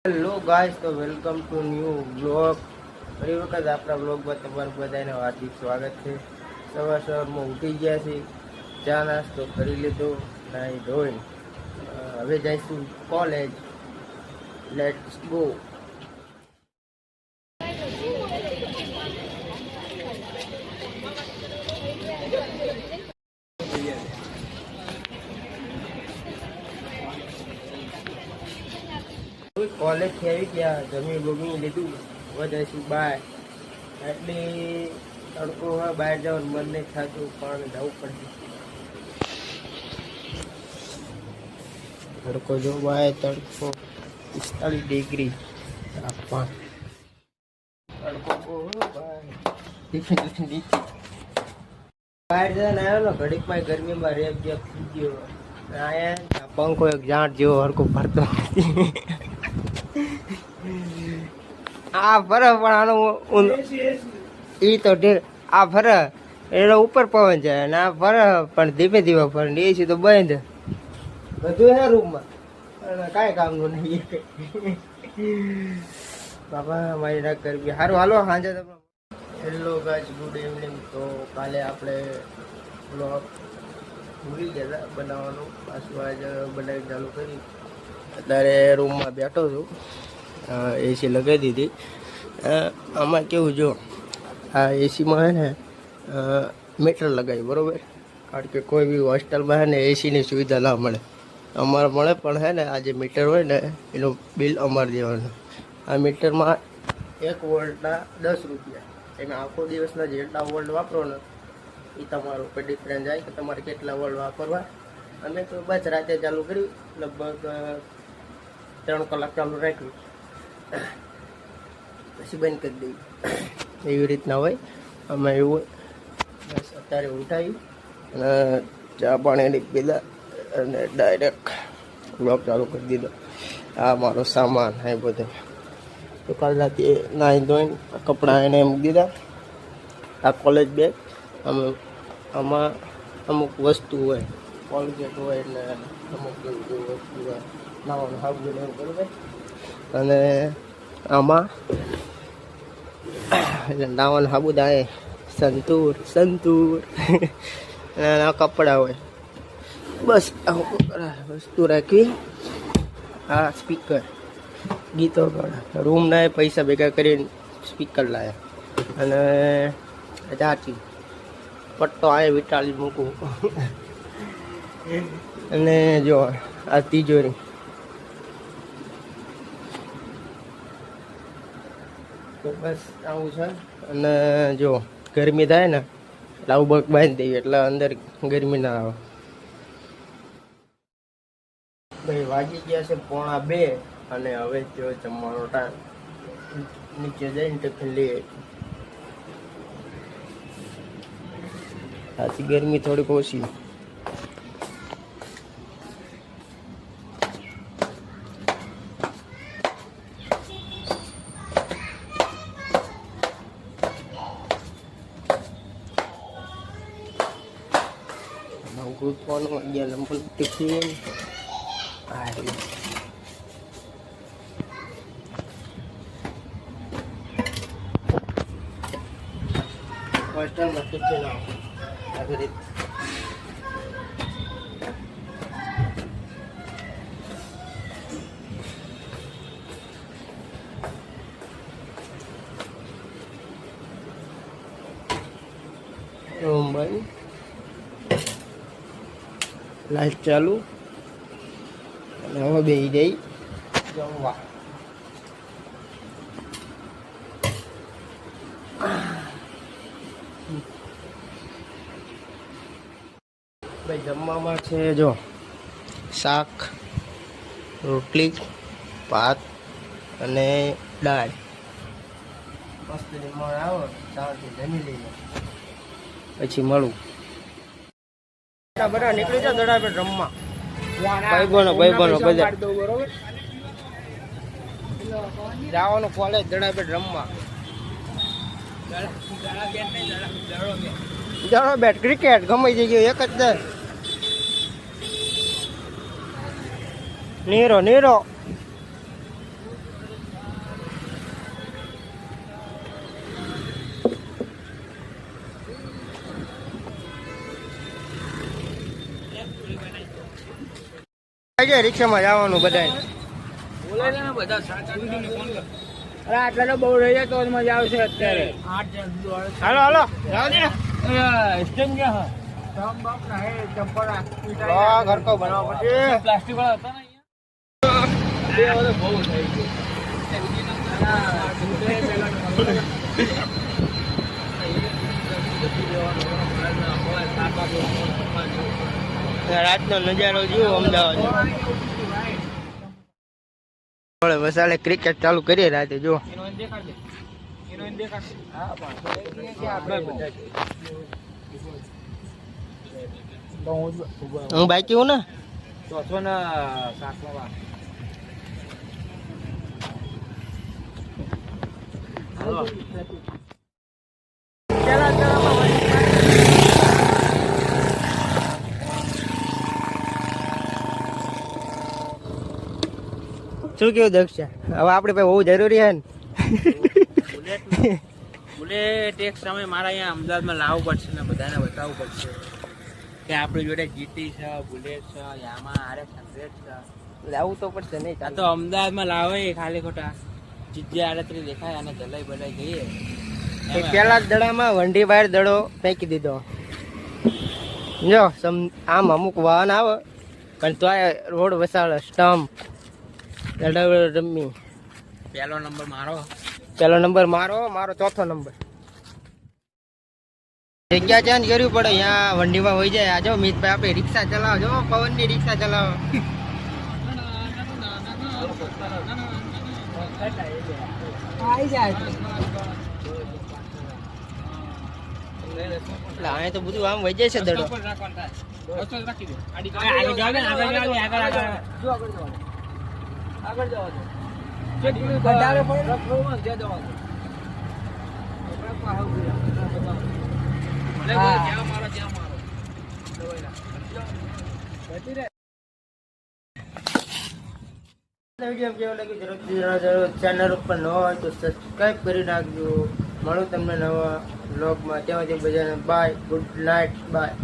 Hello guys, તો welcome to new blog. ફરી વખત આપણા બ્લોગમાં તમારું બધાને હાર્દિક સ્વાગત છે. સવારમાં ઉઠી ગયા છે, ચા નાસ્તો કરી લીધો, નાહી ધોઈને હવે જઈશું કોલેજ. Let's go. કોલેજ થી આવી ગયા, જમી બમી લીધું, વધીશું બહાર. એટલે તડકો હોય, બહાર જવાનું મન નહીં થતું, પણ જવું પડશે. તડકો જો ભાઈ, તડકો 45 ડિગ્રી તાપમાન. તડકો ભાઈ બહાર જઈને આવ્યો ને, ઘડીકમાં ગરમીમાં રેપ જેપ થઈ ગયો. આયા પંખો એક જાણ જેવો હરકો ભરતો નથી. આ ફરે પણ આનો ઈ તો આ ફરે એનો ઉપર પવન જાય, અને આ ફરે પણ ધીમે ધીમે ફરે. એસી તો બંધ બધું હે રૂમમાં, કાંઈ કામનું નહીં. બાપા મારી ના કરવી સારું. હાલો સાંજે તમે. Hello guys, good evening. તો કાલે આપણે બ્લોગ ભૂલી ગયા બનાવવાનું, પાછું આજે બનાવી ચાલુ કરી. અત્યારે રૂમમાં બેઠો છું, એસી લગાવી દીધી. આમાં કેવું, જો આ એસીમાં હે ને મીટર લગાવી, બરાબર? કારણ કે કોઈ બી હોસ્ટેલમાં હે ને એસીની સુવિધા ના મળે. અમારે મળે પણ હે ને આ જે મીટર હોય ને એનું બિલ અમારે દેવાનું. આ મીટરમાં 1 વોલ્ટના 10 રૂપિયા. તમે આખો દિવસના જેટલા વોલ્ટ વાપરો ને એ તમારો ઉપર ડિફરન્સ જાય કે તમારે કેટલા વોલ્ટ વાપરવા. અમે તો બસ રાતે ચાલુ કર્યું, લગભગ 3 કલાક ચાલુ રાખ્યું, પછી બંધ કરી દઈએ. એવી રીતના હોય. અમે એવું હોય. બસ અત્યારે ઉઠાવી અને ચા પાણી પીધા અને ડાયરેક્ટ બ્લોગ ચાલુ કરી દીધો. આ મારો સામાન હે બધો. તો કાલ રાતે નાહી ધોઈને કપડાં એને મૂકી દીધા. આ કોલેજ બેગ. આમાં અમુક વસ્તુ હોય, કોલગેટ હોય, એટલે અમુક જેવી વસ્તુ હોય, નાવાનું સાબુ ને એવું, બરાબર? અને આમાં નાવાનું સાબુ દાય, સંતૂર અને કપડાં હોય. બસ વસ્તુ રાખવી. આ સ્પીકર, ગીતો ગાળા. રૂમના પૈસા ભેગા કરીને સ્પીકર લાવ્યા. અને ચાચી પટ્ટો આ વિટાળી મૂકું. અને જો આ તિજોરી. તો બસ આવું છે. અને જો ગરમી થાય ને એટલે આવું બગ બાંધી દઈએ, એટલે અંદર ગરમી ના આવે. ભાઈ વાગી ગયા છે 1:45 અને હવે જો જમવાનો ટાઈમ. નીચે જઈને ટિફિન લઈએ. આથી ગરમી થોડીક ઓછી. ગ્રુપવાનું 11 નંબર ટિફિન. હોસ્ટેલમાં ટિફિન આવી રીતે. રૂમ બંધ, લાઈટ ચાલુ, અને હવે બેસી જઈ જમવા. ભાઈ જમવામાં છે જો શાક, રોટલી, ભાત અને દાળ. મસ્ત જમવા આવો, શાંતિ જમી લઈએ, પછી મળું. બધા નીકળી જાવ દડા પર રમવા. ભાઈબંધો બધા જવાનું કોલેજ દડા પર રમવા. દડો બેટ ક્રિકેટ ગમે જઈ ગયો, એક જ દે. નીરો છે રિક્ષામાં જવાનું બધા. અરે આટલા તો બહુ રહી જાય તો મજા આવશે અત્યારે. હાલો હાલો સ્ટેમ ક્યાં ઘર કો બનાવવા પડશે. પ્લાસ્ટિક વાળા હતા ને અહીંયા બહુ થઈ ગયું. રાતનો નજારો જુઓ અમદાવાદ. વસાલે ક્રિકેટ ચાલુ કરીએ રાતે જો. હું બાકી હું ને ચોથો ને સાતમા શું કેવું દક્ષા? હવે આપણે પાસે બહુ જરૂરી છે ને બુલેટ એક સમય મારા અહીંયા અમદાવાદમાં લાવવું પડશે ને બધાને બતાવવું પડશે કે આપણી જોડે જીટી છે, બુલેટ છે, યામા RX 100 છે. લાવવું તો પડશે નહીં. આ તો અમદાવાદમાં લાવે ખાલી ખોટા ચીજે આડતરી દેખાય અને જલાઈ બલાઈ જઈએ. પેલા દડામાં વંડી બહાર દડો ફેંકી દીધો. જો આમ અમુક વાહન આવે પણ તો રોડ વસાડે સ્ટમ્પ દડા રમી. પહેલો નંબર મારો, પેલો નંબર મારો, મારો ચોથો નંબર. જગ્યા ચેન્જ કરવી પડે. અહીંયા વંડીમાં હોય જાય. આ જો મિતભાઈ આપણે રિક્ષા ચલાવો જો, પવનની રિક્ષા ચલાવો. અહીંયા તો બધું આમ વહી જાય છે દડો. ચેનલ ઉપર ન હોય તો સબસ્ક્રાઈબ કરી નાખજો. મળું તમને નવા વ્લોગમાં. ત્યાં સુધી બધાને બાય, ગુડ નાઇટ, બાય.